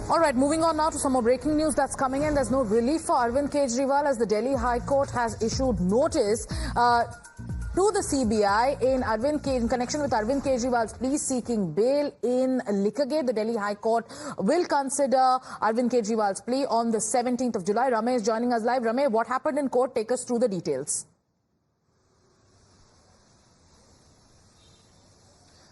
All right, moving on now to some more breaking news that's coming in. There's no relief for Arvind Kejriwal as the Delhi High Court has issued notice to the CBI in connection with Arvind Kejriwal's plea seeking bail in Liquorgate. The Delhi High Court will consider Arvind Kejriwal's plea on the 17th of July. Ramey is joining us live. Ramey, what happened in court? Take us through the details.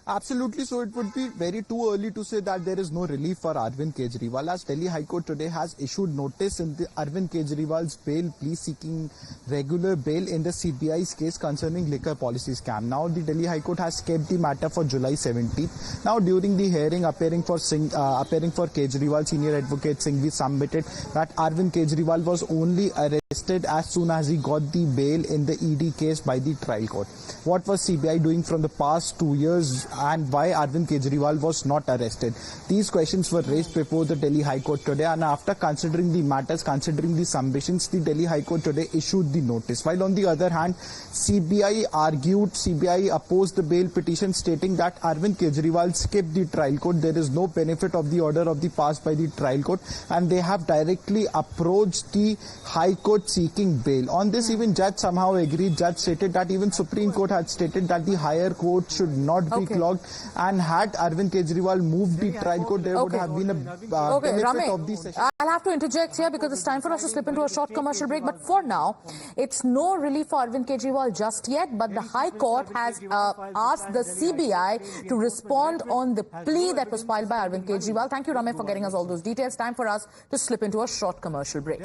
Absolutely. So it would be very too early to say that there is no relief for Arvind Kejriwal, as Delhi High Court today has issued notice in the Arvind Kejriwal's bail plea seeking regular bail in the CBI's case concerning liquor policy scam. Now the Delhi High Court has kept the matter for July 17th. Now during the hearing appearing for Kejriwal, senior advocate Singhvi submitted that Arvind Kejriwal was only arrested as soon as he got the bail in the ED case by the trial court. What was CBI doing from the past 2 years and why Arvind Kejriwal was not arrested? These questions were raised before the Delhi High Court today, and after considering the matters, considering the submissions, the Delhi High Court today issued the notice. While on the other hand, CBI opposed the bail petition, stating that Arvind Kejriwal skipped the trial court. There is no benefit of the order of the passed by the trial court, and they have directly approached the High Court seeking bail. On this, even judge somehow agreed. Judge stated that even Supreme Court had stated that the higher court should not be clogged, and had Arvind Kejriwal moved the trial court, there would have been a benefit Ramey, of the session. I'll have to interject here because it's time for us to slip into a short commercial break. But for now, it's no relief for Arvind Kejriwal just yet. But the High Court has asked the CBI to respond on the plea that was filed by Arvind Kejriwal. Thank you, Ramey, for getting us all those details. Time for us to slip into a short commercial break.